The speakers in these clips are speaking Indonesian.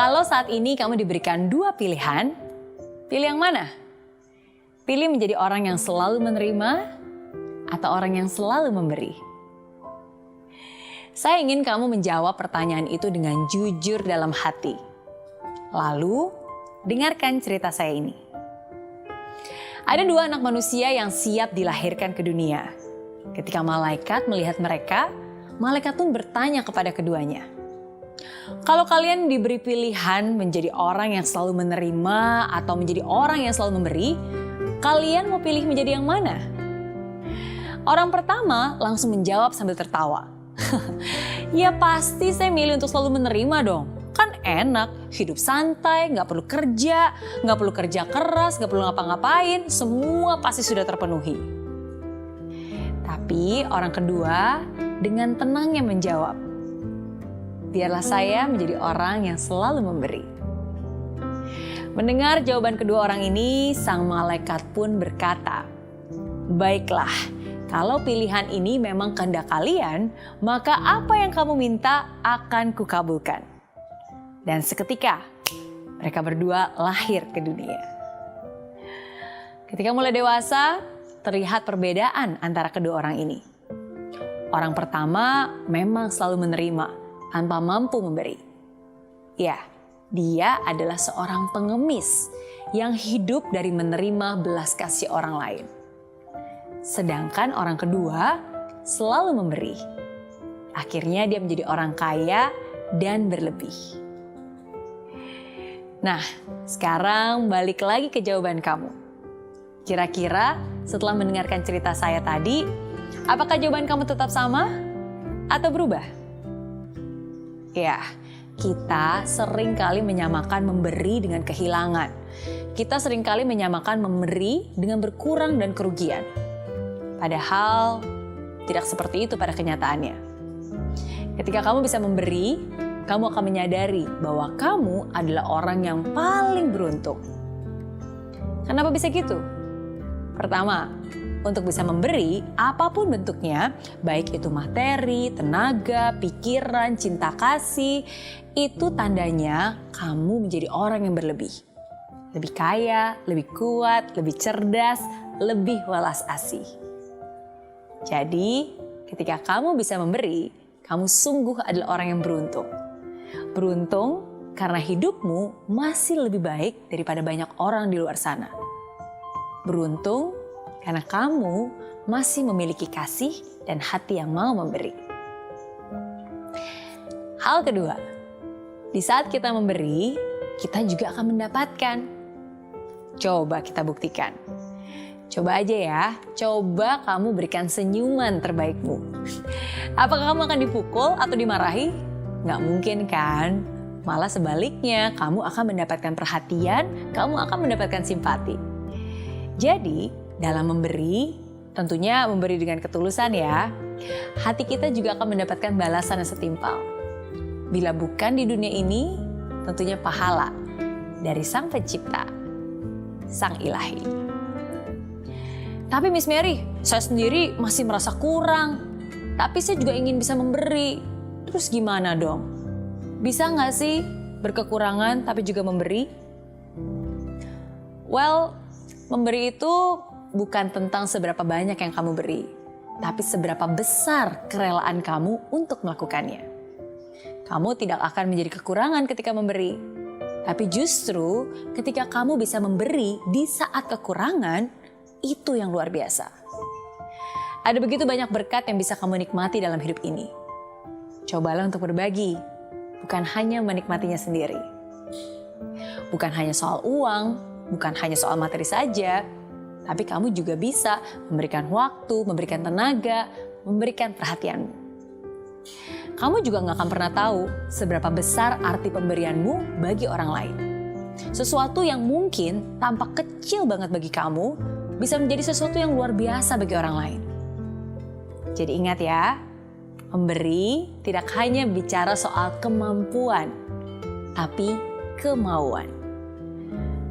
Kalau saat ini kamu diberikan dua pilihan, pilih yang mana? Pilih menjadi orang yang selalu menerima atau orang yang selalu memberi? Saya ingin kamu menjawab pertanyaan itu dengan jujur dalam hati. Lalu, dengarkan cerita saya ini. Ada dua anak manusia yang siap dilahirkan ke dunia. Ketika malaikat melihat mereka, malaikat pun bertanya kepada keduanya, "Kalau kalian diberi pilihan menjadi orang yang selalu menerima atau menjadi orang yang selalu memberi, kalian mau pilih menjadi yang mana?" Orang pertama langsung menjawab sambil tertawa. "Ya pasti saya milih untuk selalu menerima dong. Kan enak, hidup santai, gak perlu kerja keras, gak perlu ngapa-ngapain, semua pasti sudah terpenuhi." Tapi orang kedua dengan tenangnya menjawab, "Biarlah saya menjadi orang yang selalu memberi." Mendengar jawaban kedua orang ini, sang malaikat pun berkata, "Baiklah, kalau pilihan ini memang kehendak kalian, maka apa yang kamu minta akan kukabulkan." Dan seketika, mereka berdua lahir ke dunia. Ketika mulai dewasa, terlihat perbedaan antara kedua orang ini. Orang pertama memang selalu menerima tanpa mampu memberi. Ya, dia adalah seorang pengemis yang hidup dari menerima belas kasih orang lain. Sedangkan orang kedua selalu memberi. Akhirnya dia menjadi orang kaya dan berlebih. Nah, sekarang balik lagi ke jawaban kamu. Kira-kira setelah mendengarkan cerita saya tadi, apakah jawaban kamu tetap sama atau berubah? Ya, kita seringkali menyamakan memberi dengan kehilangan. Kita seringkali menyamakan memberi dengan berkurang dan kerugian. Padahal tidak seperti itu pada kenyataannya. Ketika kamu bisa memberi, kamu akan menyadari bahwa kamu adalah orang yang paling beruntung. Kenapa bisa gitu? Pertama, untuk bisa memberi apapun bentuknya, baik itu materi, tenaga, pikiran, cinta kasih, itu tandanya kamu menjadi orang yang berlebih. Lebih kaya, lebih kuat, lebih cerdas, lebih welas asih. Jadi, ketika kamu bisa memberi, kamu sungguh adalah orang yang beruntung. Beruntung karena hidupmu masih lebih baik daripada banyak orang di luar sana. Beruntung karena kamu masih memiliki kasih dan hati yang mau memberi. Hal kedua, di saat kita memberi, kita juga akan mendapatkan. Coba kita buktikan. Coba aja ya, coba kamu berikan senyuman terbaikmu. Apakah kamu akan dipukul atau dimarahi? Nggak mungkin kan? Malah sebaliknya, kamu akan mendapatkan perhatian, kamu akan mendapatkan simpati. Jadi, dalam memberi, tentunya memberi dengan ketulusan ya, hati kita juga akan mendapatkan balasan yang setimpal. Bila bukan di dunia ini, tentunya pahala dari Sang Pencipta, Sang Ilahi. Tapi Miss Mary, saya sendiri masih merasa kurang. Tapi saya juga ingin bisa memberi. Terus gimana dong? Bisa nggak sih berkekurangan tapi juga memberi? Well, memberi itu bukan tentang seberapa banyak yang kamu beri, tapi seberapa besar kerelaan kamu untuk melakukannya. Kamu tidak akan menjadi kekurangan ketika memberi, tapi justru ketika kamu bisa memberi di saat kekurangan, itu yang luar biasa. Ada begitu banyak berkat yang bisa kamu nikmati dalam hidup ini. Cobalah untuk berbagi, bukan hanya menikmatinya sendiri. Bukan hanya soal uang, bukan hanya soal materi saja, tapi kamu juga bisa memberikan waktu, memberikan tenaga, memberikan perhatianmu. Kamu juga gak akan pernah tahu seberapa besar arti pemberianmu bagi orang lain. Sesuatu yang mungkin tampak kecil banget bagi kamu, bisa menjadi sesuatu yang luar biasa bagi orang lain. Jadi ingat ya, memberi tidak hanya bicara soal kemampuan, tapi kemauan.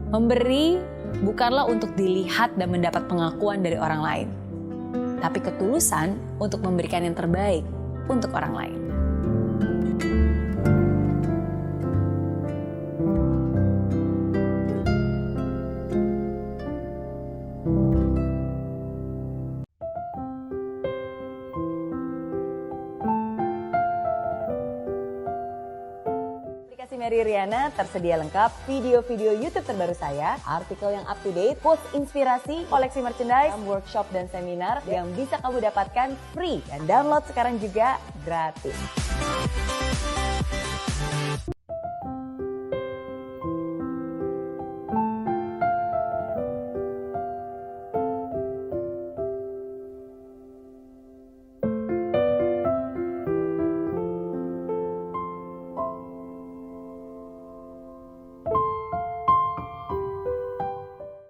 Memberi bukanlah untuk dilihat dan mendapat pengakuan dari orang lain, tapi ketulusan untuk memberikan yang terbaik untuk orang lain. Mary Riana, tersedia lengkap video-video YouTube terbaru saya, artikel yang up to date, post inspirasi, koleksi merchandise, workshop dan seminar yang bisa kamu dapatkan free dan download sekarang juga gratis.